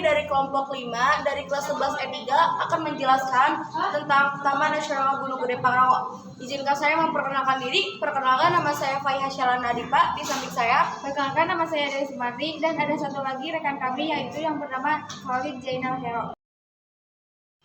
dari kelompok 5 dari kelas 11 E3 akan menjelaskan tentang Taman Nasional Gunung Gede Pangrango. Izinkan saya memperkenalkan diri. Perkenalkan, nama saya Faiha Syalana Dipa. Di samping saya, Perkenalkan, nama saya Dewi Sumardi, dan ada satu lagi rekan kami yaitu yang bernama Khalid Zainal Hero.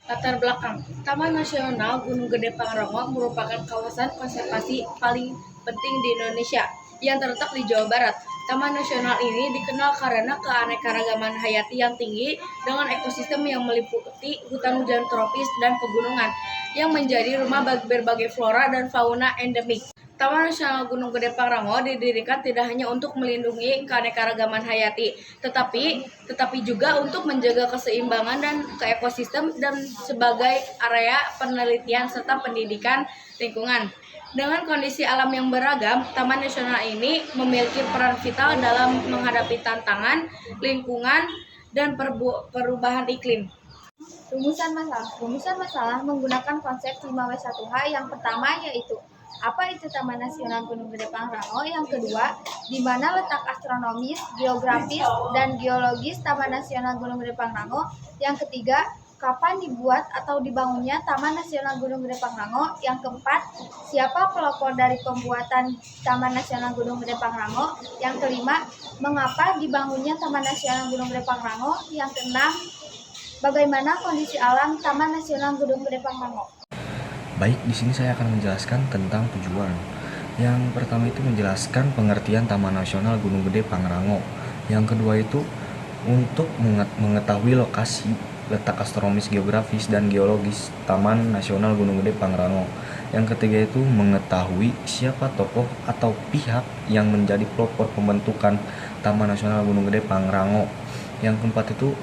latar belakang. Taman Nasional Gunung Gede Pangrango merupakan kawasan konservasi paling penting di Indonesia yang terletak di Jawa Barat. Taman nasional ini dikenal karena keanekaragaman hayati yang tinggi dengan ekosistem yang meliputi hutan hujan tropis dan pegunungan yang menjadi rumah bagi berbagai flora dan fauna endemik. Taman Nasional Gunung Gede Pangrango didirikan tidak hanya untuk melindungi keanekaragaman hayati, tetapi juga untuk menjaga keseimbangan dan ekosistem dan sebagai area penelitian serta pendidikan lingkungan. Dengan kondisi alam yang beragam, Taman Nasional ini memiliki peran vital dalam menghadapi tantangan lingkungan dan perubahan iklim. Rumusan masalah menggunakan konsep 5W1H. Yang pertama yaitu apa itu Taman Nasional Gunung Gede Pangrango? Yang kedua, di mana letak astronomis, geografis, dan geologis Taman Nasional Gunung Gede Pangrango? Yang ketiga, kapan dibuat atau dibangunnya Taman Nasional Gunung Gede Pangrango? Yang keempat, siapa pelopor dari pembuatan Taman Nasional Gunung Gede Pangrango? Yang kelima, mengapa dibangunnya Taman Nasional Gunung Gede Pangrango? Yang keenam, bagaimana kondisi alam Taman Nasional Gunung Gede Pangrango? Baik, di sini saya akan menjelaskan tentang tujuan. Yang pertama itu menjelaskan pengertian Taman Nasional Gunung Gede Pangrango. Yang kedua itu untuk mengetahui lokasi, letak astronomis, geografis, dan geologis Taman Nasional Gunung Gede Pangrango. Yang ketiga itu mengetahui siapa tokoh atau pihak yang menjadi pelopor pembentukan Taman Nasional Gunung Gede Pangrango. Yang keempat itu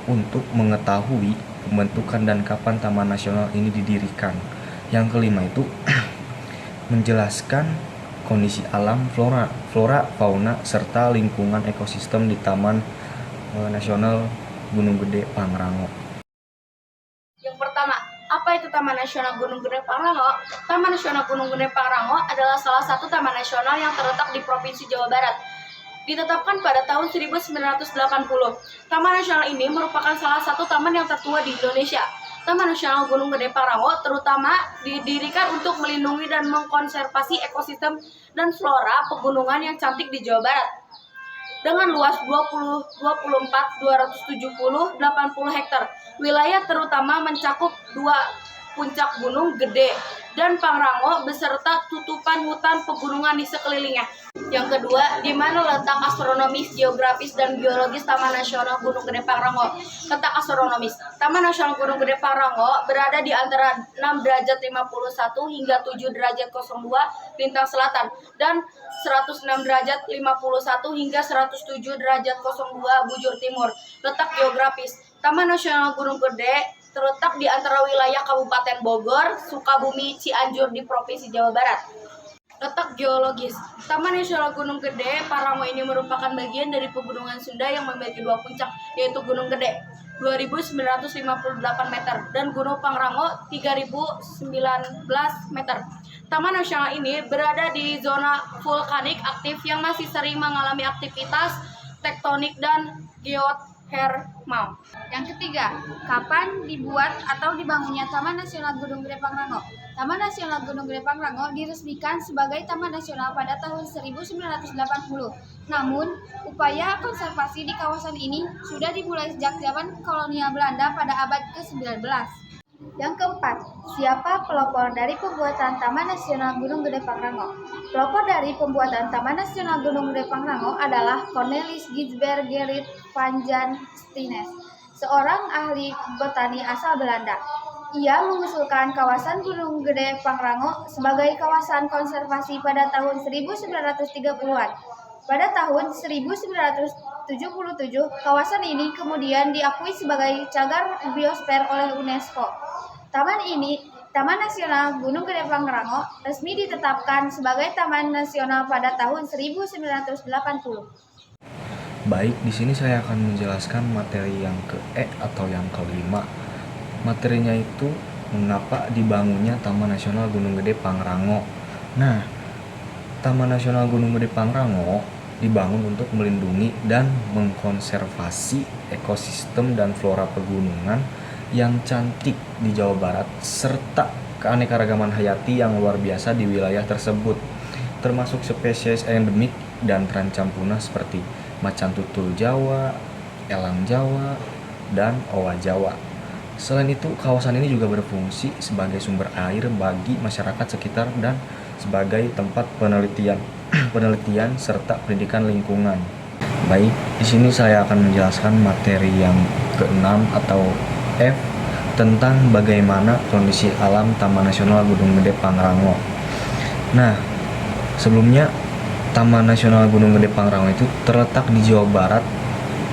untuk mengetahui pembentukan dan kapan Taman Nasional ini didirikan. Yang kelima itu menjelaskan kondisi alam, flora, fauna, serta lingkungan ekosistem di Taman Nasional Gunung Gede Pangrango. Yang pertama, apa itu Taman Nasional Gunung Gede Pangrango? Taman Nasional Gunung Gede Pangrango adalah salah satu taman nasional yang terletak di Provinsi Jawa Barat. Ditetapkan pada tahun 1980. Taman nasional ini merupakan salah satu taman yang tertua di Indonesia. Taman Nasional Gunung Gede Pangrango terutama didirikan untuk melindungi dan mengkonservasi ekosistem dan flora pegunungan yang cantik di Jawa Barat. Dengan luas 80 hektar, wilayah terutama mencakup 2 puncak gunung gede dan Pangrango beserta tutupan hutan pegunungan di sekelilingnya. Yang kedua, di mana letak astronomis, geografis, dan geologis Taman Nasional Gunung Gede Pangrango. Letak astronomis, Taman Nasional Gunung Gede Pangrango berada di antara 6 derajat 51 hingga 7 derajat 02 lintang selatan dan 106 derajat 51 hingga 107 derajat 02 bujur timur. Letak geografis, Taman Nasional Gunung Gede terletak di antara wilayah Kabupaten Bogor, Sukabumi, Cianjur di Provinsi Jawa Barat. Letak geologis, Taman Nasional Gunung Gede Pangrango ini merupakan bagian dari pegunungan Sunda yang memiliki 2 puncak, yaitu Gunung Gede 2.958 meter dan Gunung Pangrango 3.019 meter. Taman nasional ini berada di zona vulkanik aktif yang masih sering mengalami aktivitas tektonik dan geothermal. Yang ketiga, kapan dibuat atau dibangunnya Taman Nasional Gunung Gede Pangrango? Taman Nasional Gunung Gede Pangrango diresmikan sebagai Taman Nasional pada tahun 1980. Namun, upaya konservasi di kawasan ini sudah dimulai sejak zaman kolonial Belanda pada abad ke-19. Yang keempat, siapa pelopor dari pembuatan Taman Nasional Gunung Gede Pangrango? Pelopor dari pembuatan Taman Nasional Gunung Gede Pangrango adalah Cornelis Gisbert Gerrit van Jan Stines, seorang ahli botani asal Belanda. Ia mengusulkan kawasan Gunung Gede Pangrango sebagai kawasan konservasi pada tahun 1930-an. Pada tahun 1977, kawasan ini kemudian diakui sebagai cagar biosfer oleh UNESCO. Taman Nasional Gunung Gede Pangrango resmi ditetapkan sebagai Taman Nasional pada tahun 1980. Baik, di sini saya akan menjelaskan materi yang atau yang kelima. Materinya itu mengapa dibangunnya Taman Nasional Gunung Gede Pangrango. Nah, Taman Nasional Gunung Gede Pangrango dibangun untuk melindungi dan mengkonservasi ekosistem dan flora pegunungan yang cantik di Jawa Barat serta keanekaragaman hayati yang luar biasa di wilayah tersebut, termasuk spesies endemik dan terancam punah seperti macan tutul Jawa, elang Jawa, dan owa Jawa. Selain itu, kawasan ini juga berfungsi sebagai sumber air bagi masyarakat sekitar dan sebagai tempat penelitian serta pendidikan lingkungan. Baik, di sini saya akan menjelaskan materi yang keenam atau F tentang bagaimana kondisi alam Taman Nasional Gunung Gede Pangrango. Nah, sebelumnya Taman Nasional Gunung Gede Pangrango itu terletak di Jawa Barat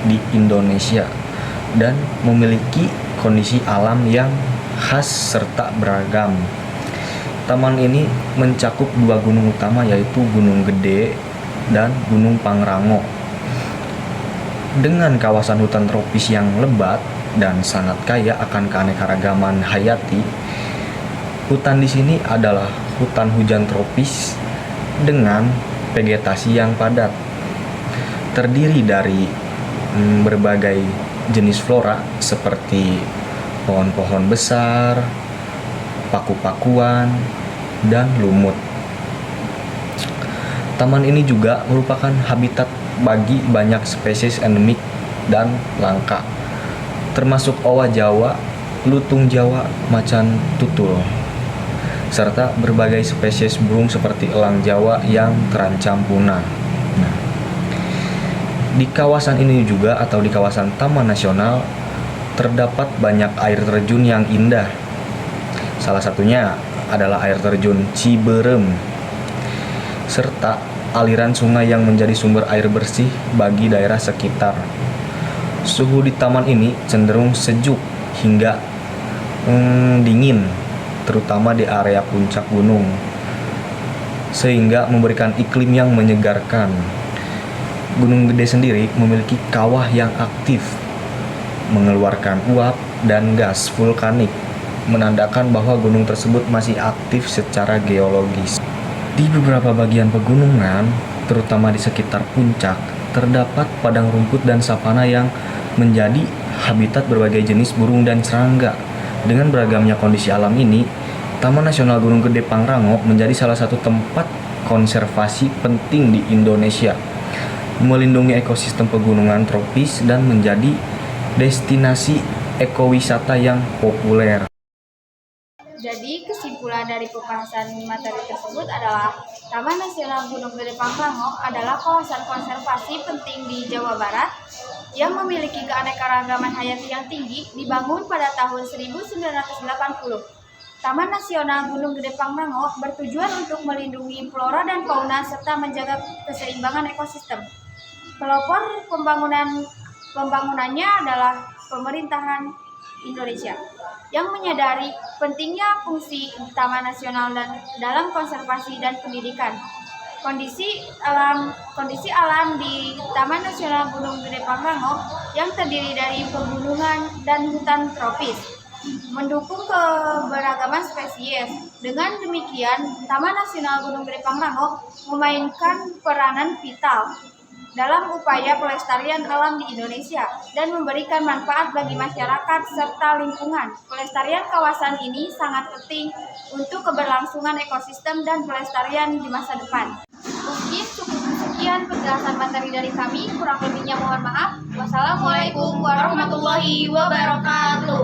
di Indonesia dan memiliki kondisi alam yang khas serta beragam. Taman ini mencakup dua gunung utama yaitu Gunung Gede dan Gunung Pangrango. Dengan kawasan hutan tropis yang lebat dan sangat kaya akan keanekaragaman hayati, hutan di sini adalah hutan hujan tropis dengan vegetasi yang padat. Terdiri dari berbagai jenis flora seperti pohon-pohon besar, paku-pakuan, dan lumut. Taman ini juga merupakan habitat bagi banyak spesies endemik dan langka, termasuk owa Jawa, lutung Jawa, macan tutul, serta berbagai spesies burung seperti elang Jawa yang terancam punah. Nah, di kawasan ini juga atau di kawasan Taman Nasional terdapat banyak air terjun yang indah. Salah satunya adalah air terjun Ciberem serta aliran sungai yang menjadi sumber air bersih bagi daerah sekitar. Suhu di taman ini cenderung sejuk hingga dingin, terutama di area puncak gunung, sehingga memberikan iklim yang menyegarkan. Gunung Gede sendiri memiliki kawah yang aktif, mengeluarkan uap dan gas vulkanik, menandakan bahwa gunung tersebut masih aktif secara geologis. Di beberapa bagian pegunungan, terutama di sekitar puncak, terdapat padang rumput dan savana yang menjadi habitat berbagai jenis burung dan serangga. Dengan beragamnya kondisi alam ini, Taman Nasional Gunung Gede Pangrango menjadi salah satu tempat konservasi penting di Indonesia, melindungi ekosistem pegunungan tropis dan menjadi destinasi ekowisata yang populer. Jadi kesimpulan dari pembahasan materi tersebut adalah Taman Nasional Gunung Gede Pangrango adalah kawasan konservasi penting di Jawa Barat yang memiliki keanekaragaman hayati yang tinggi, dibangun pada tahun 1980. Taman Nasional Gunung Gede Pangrango bertujuan untuk melindungi flora dan fauna serta menjaga keseimbangan ekosistem. Pelopor pembangunannya adalah pemerintahan Indonesia yang menyadari pentingnya fungsi Taman Nasional dan dalam konservasi dan pendidikan. Kondisi alam di Taman Nasional Gunung Gede Pangrango yang terdiri dari pegunungan dan hutan tropis mendukung keberagaman spesies. Dengan demikian, Taman Nasional Gunung Gede Pangrango memainkan peranan vital dalam upaya pelestarian alam di Indonesia dan memberikan manfaat bagi masyarakat serta lingkungan. Pelestarian kawasan ini sangat penting untuk keberlangsungan ekosistem dan pelestarian di masa depan. Mungkin cukup sekian penjelasan materi dari kami, kurang lebihnya mohon maaf. Wassalamualaikum warahmatullahi wabarakatuh.